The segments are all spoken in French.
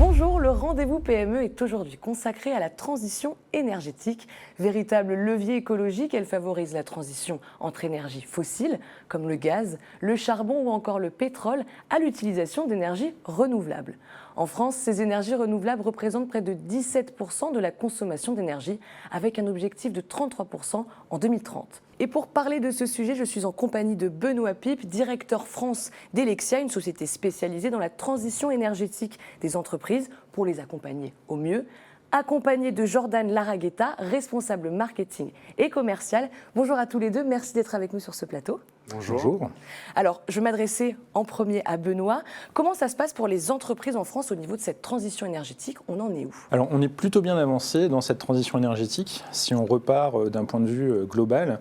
Bonjour, le rendez-vous PME est aujourd'hui consacré à la transition énergétique. Véritable levier écologique, elle favorise la transition entre énergies fossiles, comme le gaz, le charbon ou encore le pétrole, à l'utilisation d'énergies renouvelables. En France, ces énergies renouvelables représentent près de 17% de la consommation d'énergie, avec un objectif de 33% en 2030. Et pour parler de ce sujet, je suis en compagnie de Benoît Pipe, directeur France d'Helexia, une société spécialisée dans la transition énergétique des entreprises pour les accompagner au mieux. Accompagné de Jordan Larragueta, responsable marketing et commercial. Bonjour à tous les deux, merci d'être avec nous sur ce plateau. Bonjour. Alors, je vais m'adresser en premier à Benoît. Comment ça se passe pour les entreprises en France au niveau de cette transition énergétique? On en est où? Alors, on est plutôt bien avancé dans cette transition énergétique. Si on repart d'un point de vue global,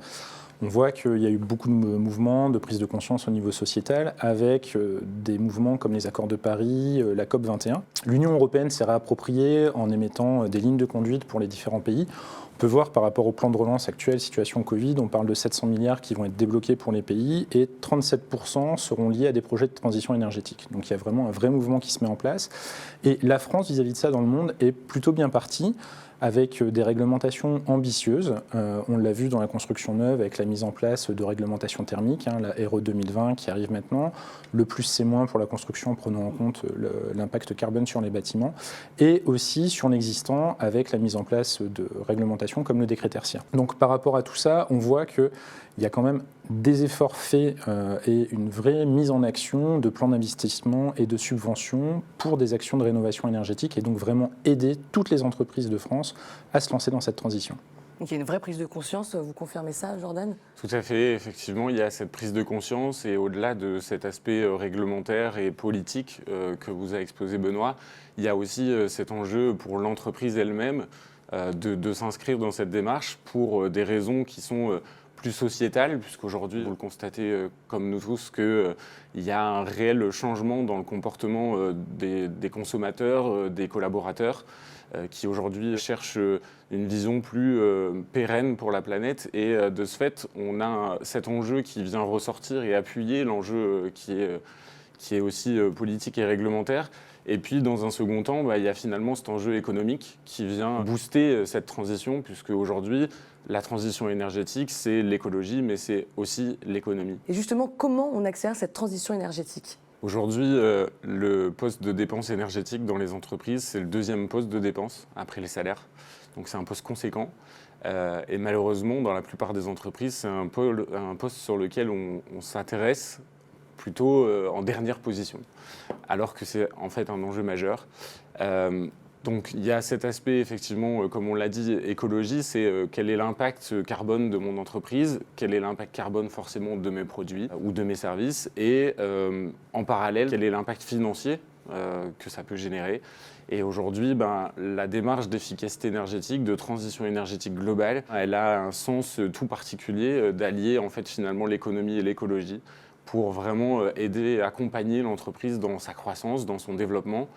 on voit qu'il y a eu beaucoup de mouvements, de prise de conscience au niveau sociétal, avec des mouvements comme les accords de Paris, la COP21. L'Union européenne s'est réappropriée en émettant des lignes de conduite pour les différents pays. On peut voir par rapport au plan de relance actuel, situation Covid, on parle de 700 milliards qui vont être débloqués pour les pays et 37% seront liés à des projets de transition énergétique. Donc il y a vraiment un vrai mouvement qui se met en place. Et la France, vis-à-vis de ça dans le monde, est plutôt bien partie, avec des réglementations ambitieuses. On l'a vu dans la construction neuve avec la mise en place de réglementations thermiques, la RE 2020 qui arrive maintenant, le plus c'est moins pour la construction en prenant en compte l'impact carbone sur les bâtiments, et aussi sur l'existant avec la mise en place de réglementations comme le décret tertiaire. Donc par rapport à tout ça, on voit qu'il y a quand même des efforts faits et une vraie mise en action de plans d'investissement et de subventions pour des actions de rénovation énergétique et donc vraiment aider toutes les entreprises de France à se lancer dans cette transition. Donc il y a une vraie prise de conscience, vous confirmez ça, Jordan? Tout à fait, effectivement, il y a cette prise de conscience et au-delà de cet aspect réglementaire et politique que vous a exposé Benoît, il y a aussi cet enjeu pour l'entreprise elle-même de s'inscrire dans cette démarche pour des raisons qui sont plus sociétale, puisqu'aujourd'hui, vous le constatez comme nous tous, qu'il y a un réel changement dans le comportement des consommateurs, des collaborateurs, qui aujourd'hui cherchent une vision plus pérenne pour la planète. Et de ce fait, on a cet enjeu qui vient ressortir et appuyer l'enjeu qui est aussi politique et réglementaire. Et puis, dans un second temps, il y a finalement cet enjeu économique qui vient booster cette transition, puisque aujourd'hui, la transition énergétique, c'est l'écologie, mais c'est aussi l'économie. Et justement, comment on accélère cette transition énergétique? Aujourd'hui, le poste de dépense énergétique dans les entreprises, c'est le deuxième poste de dépense après les salaires. Donc c'est un poste conséquent. Et malheureusement, dans la plupart des entreprises, c'est un poste sur lequel on s'intéresse plutôt en dernière position, alors que c'est en fait un enjeu majeur. Donc il y a cet aspect, effectivement, comme on l'a dit, écologie, c'est quel est l'impact carbone de mon entreprise, quel est l'impact carbone forcément de mes produits ou de mes services, et en parallèle, quel est l'impact financier que ça peut générer. Et aujourd'hui, la démarche d'efficacité énergétique, de transition énergétique globale, elle a un sens tout particulier d'allier en fait finalement l'économie et l'écologie pour vraiment aider et accompagner l'entreprise dans sa croissance, dans son développement.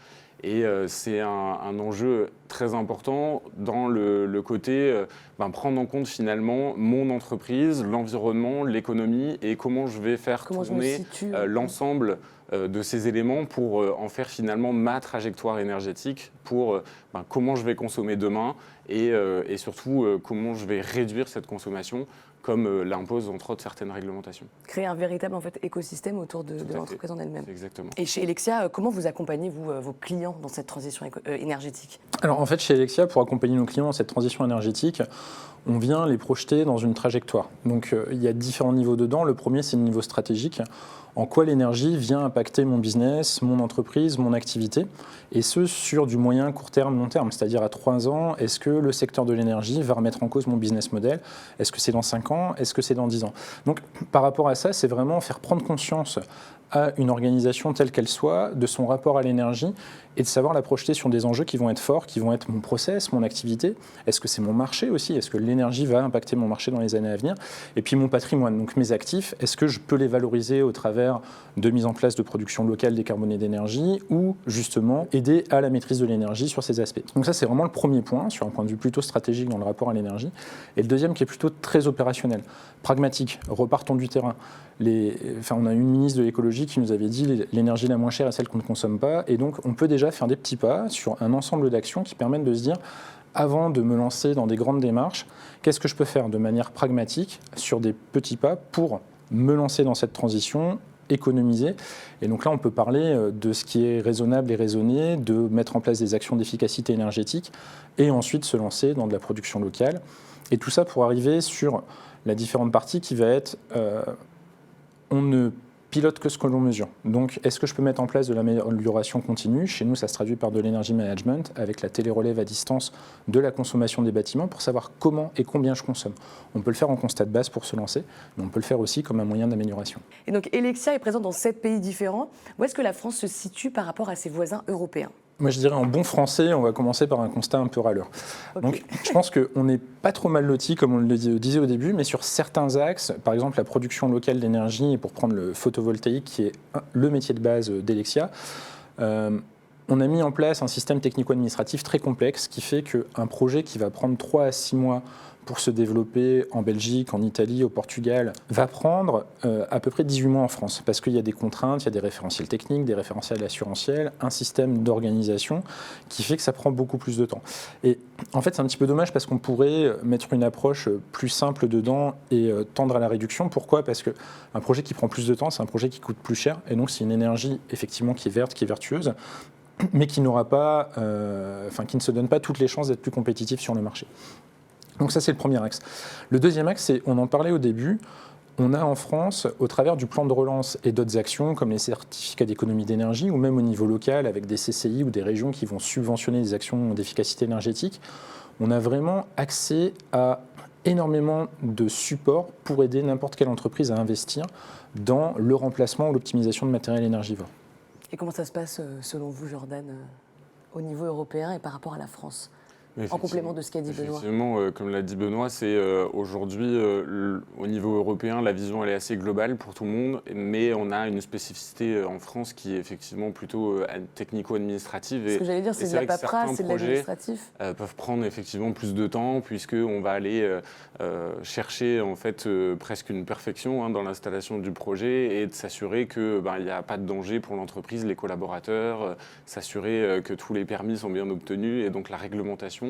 Et c'est un enjeu très important dans le côté prendre en compte finalement mon entreprise, l'environnement, l'économie et comment je vais faire tourner l'ensemble de ces éléments pour en faire finalement ma trajectoire énergétique pour comment je vais consommer demain et surtout comment je vais réduire cette consommation comme l'imposent entre autres certaines réglementations. Créer un véritable écosystème autour de l'entreprise en elle-même. Exactement. Et chez Helexia, comment vous accompagnez vos clients dans cette transition énergétique? Alors en fait, chez Helexia, pour accompagner nos clients dans cette transition énergétique, on vient les projeter dans une trajectoire. Donc il y a différents niveaux dedans. Le premier, c'est le niveau stratégique. En quoi l'énergie vient impacter mon business, mon entreprise, mon activité, et ce sur du moyen, court terme, long terme. C'est-à-dire à 3 ans, est-ce que le secteur de l'énergie va remettre en cause mon business model? Est-ce que c'est dans 5 ans? Est-ce que c'est dans 10 ans? Donc par rapport à ça, c'est vraiment faire prendre conscience à une organisation telle qu'elle soit de son rapport à l'énergie et de savoir la projeter sur des enjeux qui vont être forts, qui vont être mon process, mon activité. Est-ce que c'est mon marché aussi? Est-ce que l'énergie va impacter mon marché dans les années à venir? Et puis mon patrimoine, donc mes actifs, est-ce que je peux les valoriser au travers travers de mise en place de production locale décarbonée d'énergie ou justement aider à la maîtrise de l'énergie sur ces aspects. Donc ça, c'est vraiment le premier point, sur un point de vue plutôt stratégique dans le rapport à l'énergie. Et le deuxième qui est plutôt très opérationnel, pragmatique, repartons du terrain. On a une ministre de l'écologie qui nous avait dit l'énergie la moins chère est celle qu'on ne consomme pas. Et donc, on peut déjà faire des petits pas sur un ensemble d'actions qui permettent de se dire, avant de me lancer dans des grandes démarches, qu'est-ce que je peux faire de manière pragmatique sur des petits pas pour me lancer dans cette transition, économiser. Et donc là, on peut parler de ce qui est raisonnable et raisonné, de mettre en place des actions d'efficacité énergétique et ensuite se lancer dans de la production locale. Et tout ça pour arriver sur la différente partie qui va être on ne pilote que ce que l'on mesure. Donc, est-ce que je peux mettre en place de l'amélioration continue? Chez nous, ça se traduit par de l'energy management avec la télérelève à distance de la consommation des bâtiments pour savoir comment et combien je consomme. On peut le faire en constat de base pour se lancer, mais on peut le faire aussi comme un moyen d'amélioration. Et donc, Helexia est présent dans 7 pays différents. Où est-ce que la France se situe par rapport à ses voisins européens? Moi, je dirais en bon français, on va commencer par un constat un peu râleur. Okay. Donc, je pense qu'on n'est pas trop mal loti, comme on le disait au début, mais sur certains axes, par exemple la production locale d'énergie, et pour prendre le photovoltaïque, qui est le métier de base d'Helexia, on a mis en place un système technico-administratif très complexe qui fait qu'un projet qui va prendre 3 à 6 mois pour se développer en Belgique, en Italie, au Portugal, va prendre à peu près 18 mois en France, parce qu'il y a des contraintes, il y a des référentiels techniques, des référentiels assurantiels, un système d'organisation qui fait que ça prend beaucoup plus de temps. Et en fait, c'est un petit peu dommage parce qu'on pourrait mettre une approche plus simple dedans et tendre à la réduction. Pourquoi? Parce qu'un projet qui prend plus de temps, c'est un projet qui coûte plus cher, et donc c'est une énergie effectivement qui est verte, qui est vertueuse, mais qui n'aura pas, qui ne se donne pas toutes les chances d'être plus compétitif sur le marché. Donc ça, c'est le premier axe. Le deuxième axe, c'est, on en parlait au début, on a en France, au travers du plan de relance et d'autres actions comme les certificats d'économie d'énergie ou même au niveau local avec des CCI ou des régions qui vont subventionner des actions d'efficacité énergétique, on a vraiment accès à énormément de supports pour aider n'importe quelle entreprise à investir dans le remplacement ou l'optimisation de matériel énergivore. Et comment ça se passe, selon vous, Jordan, au niveau européen et par rapport à la France ? En complément de ce qu'a dit Benoît. Effectivement, comme l'a dit Benoît, c'est aujourd'hui, au niveau européen, la vision elle est assez globale pour tout le monde, mais on a une spécificité en France qui est effectivement plutôt technico-administrative. Ce que j'allais dire, c'est de la paperasse, c'est de l'administratif. Peuvent prendre effectivement plus de temps, puisqu'on va aller chercher en fait presque une perfection dans l'installation du projet et de s'assurer qu'il n'y a pas de danger pour l'entreprise, les collaborateurs, s'assurer que tous les permis sont bien obtenus et donc la réglementation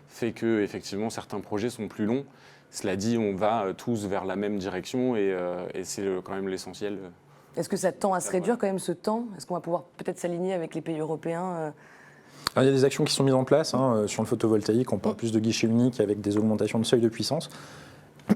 fait que effectivement certains projets sont plus longs. Cela dit, on va tous vers la même direction et c'est quand même l'essentiel. Est-ce que ça tend à se réduire quand même ce temps? Est-ce qu'on va pouvoir peut-être s'aligner avec les pays européens? Alors, il y a des actions qui sont mises en place sur le photovoltaïque, on parle plus de guichets uniques avec des augmentations de seuil de puissance,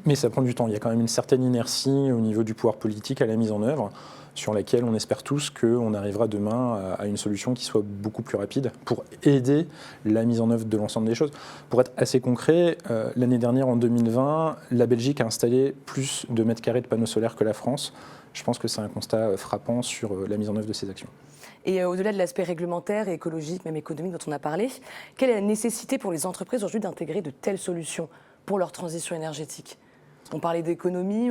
mais ça prend du temps. Il y a quand même une certaine inertie au niveau du pouvoir politique à la mise en œuvre, sur laquelle on espère tous qu'on arrivera demain à une solution qui soit beaucoup plus rapide pour aider la mise en œuvre de l'ensemble des choses. Pour être assez concret, l'année dernière, en 2020, la Belgique a installé plus de mètres carrés de panneaux solaires que la France. Je pense que c'est un constat frappant sur la mise en œuvre de ces actions. Et au-delà de l'aspect réglementaire et écologique, même économique dont on a parlé, quelle est la nécessité pour les entreprises aujourd'hui d'intégrer de telles solutions pour leur transition énergétique? On parlait d'économie,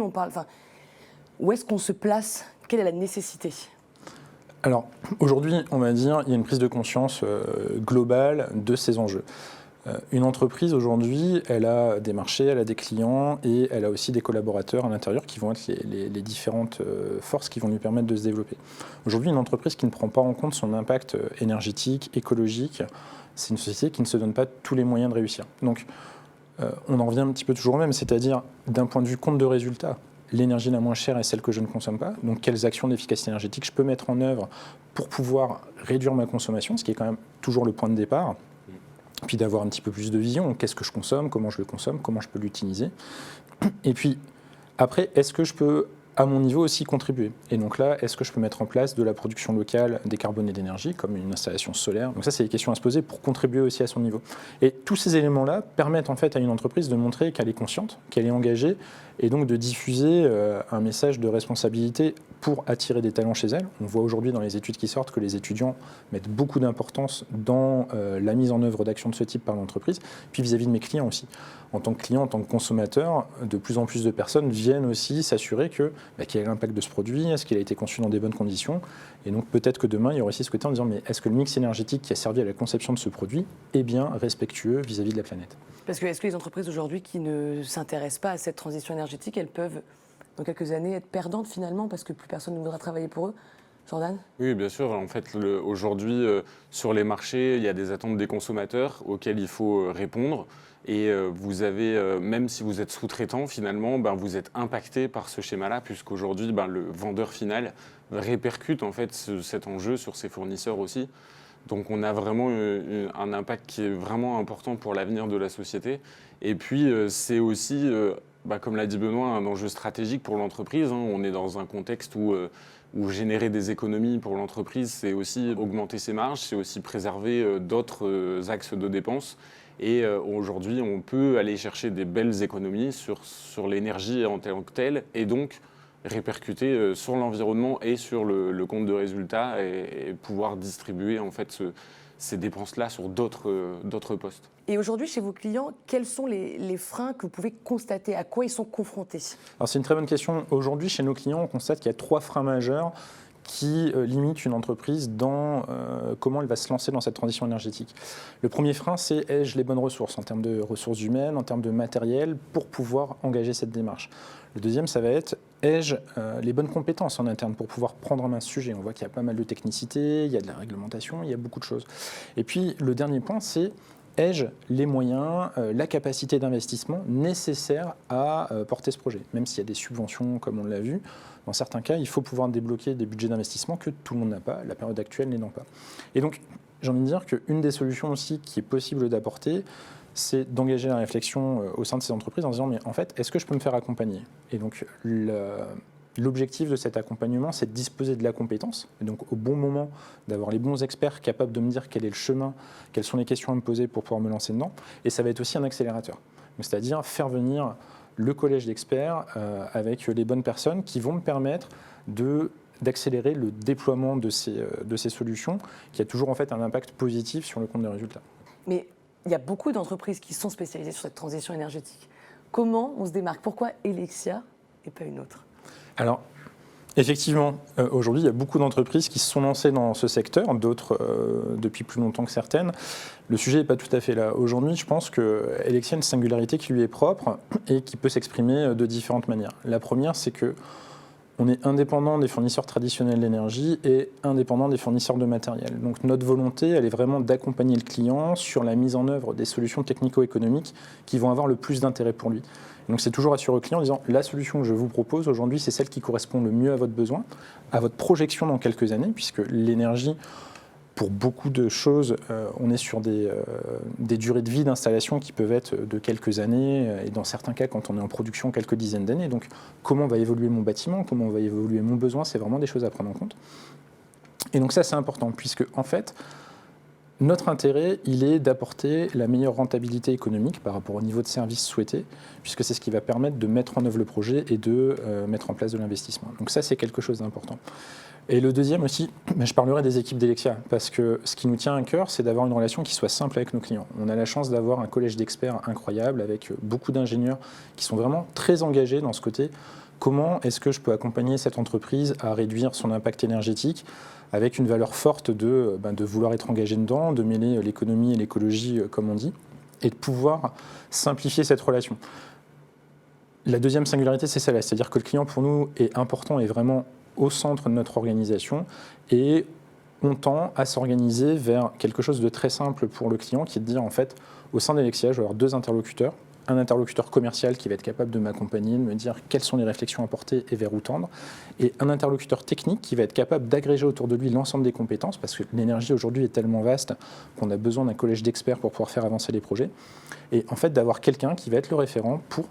où est-ce qu'on se place? Quelle est la nécessité? Alors, aujourd'hui, on va dire, il y a une prise de conscience globale de ces enjeux. Une entreprise, aujourd'hui, elle a des marchés, elle a des clients et elle a aussi des collaborateurs à l'intérieur qui vont être les différentes forces qui vont lui permettre de se développer. Aujourd'hui, une entreprise qui ne prend pas en compte son impact énergétique, écologique, c'est une société qui ne se donne pas tous les moyens de réussir. Donc, on en revient un petit peu toujours au même, c'est-à-dire d'un point de vue compte de résultat. L'énergie la moins chère est celle que je ne consomme pas. Donc, quelles actions d'efficacité énergétique je peux mettre en œuvre pour pouvoir réduire ma consommation, ce qui est quand même toujours le point de départ. Puis d'avoir un petit peu plus de vision. Qu'est-ce que je consomme, comment je le consomme, comment je peux l'utiliser. Et puis, après, est-ce que je peux, à mon niveau, aussi contribuer? Et donc là, est-ce que je peux mettre en place de la production locale décarbonée d'énergie, comme une installation solaire? Donc ça, c'est des questions à se poser pour contribuer aussi à son niveau. Et tous ces éléments-là permettent en fait à une entreprise de montrer qu'elle est consciente, qu'elle est engagée, et donc de diffuser un message de responsabilité pour attirer des talents chez elle. On voit aujourd'hui dans les études qui sortent que les étudiants mettent beaucoup d'importance dans la mise en œuvre d'actions de ce type par l'entreprise, puis vis-à-vis de mes clients aussi. En tant que client, en tant que consommateur, de plus en plus de personnes viennent aussi s'assurer que quel est l'impact de ce produit, est-ce qu'il a été conçu dans des bonnes conditions. Et donc peut-être que demain, il y aura aussi ce côté en disant mais est-ce que le mix énergétique qui a servi à la conception de ce produit est bien respectueux vis-à-vis de la planète? Parce que est-ce que les entreprises aujourd'hui qui ne s'intéressent pas à cette transition énergétique, elles peuvent, dans quelques années, être perdantes finalement parce que plus personne ne voudra travailler pour eux? Jordan? Oui, bien sûr. En fait, aujourd'hui, sur les marchés, il y a des attentes des consommateurs auxquelles il faut répondre. Et vous avez, même si vous êtes sous-traitant, finalement, vous êtes impacté par ce schéma-là, puisqu'aujourd'hui, le vendeur final répercute en fait cet enjeu sur ses fournisseurs aussi. Donc on a vraiment un impact qui est vraiment important pour l'avenir de la société. Et puis c'est aussi, comme l'a dit Benoît, un enjeu stratégique pour l'entreprise. On est dans un contexte où générer des économies pour l'entreprise, c'est aussi augmenter ses marges, c'est aussi préserver d'autres axes de dépenses. Et aujourd'hui, on peut aller chercher des belles économies sur l'énergie en tant que telle, et donc répercuter sur l'environnement et sur le compte de résultat et pouvoir distribuer en fait ces dépenses-là sur d'autres postes. Et aujourd'hui, chez vos clients, quels sont les freins que vous pouvez constater? À quoi ils sont confrontés? Alors c'est une très bonne question. Aujourd'hui, chez nos clients, on constate qu'il y a 3 freins majeurs qui limitent une entreprise dans comment elle va se lancer dans cette transition énergétique. Le premier frein, c'est ai-je les bonnes ressources en termes de ressources humaines, en termes de matériel, pour pouvoir engager cette démarche. Le deuxième, ça va être ai-je les bonnes compétences en interne pour pouvoir prendre en main ce sujet. On voit qu'il y a pas mal de technicité, il y a de la réglementation, il y a beaucoup de choses. Et puis le dernier point, c'est ai-je les moyens, la capacité d'investissement nécessaire à porter ce projet. Même s'il y a des subventions, comme on l'a vu, dans certains cas, il faut pouvoir débloquer des budgets d'investissement que tout le monde n'a pas, la période actuelle n'aidant pas. Et donc, j'ai envie de dire qu'une des solutions aussi qui est possible d'apporter, c'est d'engager la réflexion au sein de ces entreprises en disant mais en fait, est-ce que je peux me faire accompagner? Et donc, l'objectif de cet accompagnement, c'est de disposer de la compétence, et donc au bon moment, d'avoir les bons experts capables de me dire quel est le chemin, quelles sont les questions à me poser pour pouvoir me lancer dedans. Et ça va être aussi un accélérateur, c'est-à-dire faire venir le collège d'experts avec les bonnes personnes qui vont me permettre d'accélérer le déploiement de ces solutions, qui a toujours en fait un impact positif sur le compte des résultats. Mais il y a beaucoup d'entreprises qui sont spécialisées sur cette transition énergétique. Comment on se démarque? Pourquoi Helexia et pas une autre? Alors, effectivement, aujourd'hui, il y a beaucoup d'entreprises qui se sont lancées dans ce secteur, d'autres depuis plus longtemps que certaines. Le sujet n'est pas tout à fait là. Aujourd'hui, je pense que Helexia a une singularité qui lui est propre et qui peut s'exprimer de différentes manières. La première, c'est que on est indépendant des fournisseurs traditionnels d'énergie et indépendant des fournisseurs de matériel. Donc notre volonté, elle est vraiment d'accompagner le client sur la mise en œuvre des solutions technico-économiques qui vont avoir le plus d'intérêt pour lui. Donc c'est toujours assurer au client en disant la solution que je vous propose aujourd'hui, c'est celle qui correspond le mieux à votre besoin, à votre projection dans quelques années, puisque l'énergie, pour beaucoup de choses, on est sur des durées de vie d'installation qui peuvent être de quelques années, et dans certains cas, quand on est en production, quelques dizaines d'années. Donc, comment va évoluer mon bâtiment, comment va évoluer mon besoin, c'est vraiment des choses à prendre en compte. Et donc ça, c'est important, puisque en fait, notre intérêt, il est d'apporter la meilleure rentabilité économique par rapport au niveau de service souhaité, puisque c'est ce qui va permettre de mettre en œuvre le projet et de mettre en place de l'investissement. Donc ça, c'est quelque chose d'important. Et le deuxième aussi, je parlerai des équipes d'Helexia, parce que ce qui nous tient à cœur, c'est d'avoir une relation qui soit simple avec nos clients. On a la chance d'avoir un collège d'experts incroyable, avec beaucoup d'ingénieurs qui sont vraiment très engagés dans ce côté. Comment est-ce que je peux accompagner cette entreprise à réduire son impact énergétique avec une valeur forte de vouloir être engagé dedans, de mêler l'économie et l'écologie, comme on dit, et de pouvoir simplifier cette relation. La deuxième singularité, c'est celle-là, c'est-à-dire que le client, pour nous, est important et vraiment au centre de notre organisation, et on tend à s'organiser vers quelque chose de très simple pour le client, qui est de dire, en fait, au sein d'Helexia, je vais avoir 2 interlocuteurs, un interlocuteur commercial qui va être capable de m'accompagner, de me dire quelles sont les réflexions à porter et vers où tendre, et un interlocuteur technique qui va être capable d'agréger autour de lui l'ensemble des compétences, parce que l'énergie aujourd'hui est tellement vaste qu'on a besoin d'un collège d'experts pour pouvoir faire avancer les projets, et en fait d'avoir quelqu'un qui va être le référent pour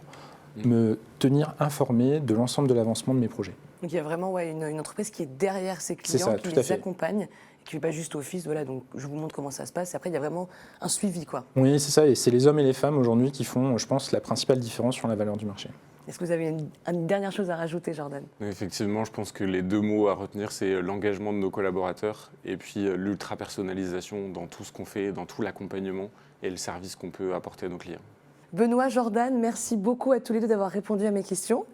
me tenir informé de l'ensemble de l'avancement de mes projets. Donc il y a vraiment une entreprise qui est derrière ses clients, qui les accompagne, qui ne fait pas juste office, voilà, donc je vous montre comment ça se passe. Et après, il y a vraiment un suivi, quoi. Oui, c'est ça, et c'est les hommes et les femmes aujourd'hui qui font, je pense, la principale différence sur la valeur du marché. Est-ce que vous avez une dernière chose à rajouter, Jordan? Effectivement, je pense que les 2 mots à retenir, c'est l'engagement de nos collaborateurs et puis l'ultra-personnalisation dans tout ce qu'on fait, dans tout l'accompagnement et le service qu'on peut apporter à nos clients. Benoît, Jordan, merci beaucoup à tous les deux d'avoir répondu à mes questions.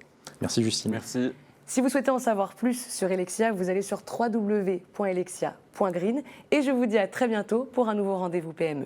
Merci Justine. Merci. Si vous souhaitez en savoir plus sur Helexia, vous allez sur www.helexia.green et je vous dis à très bientôt pour un nouveau rendez-vous PME.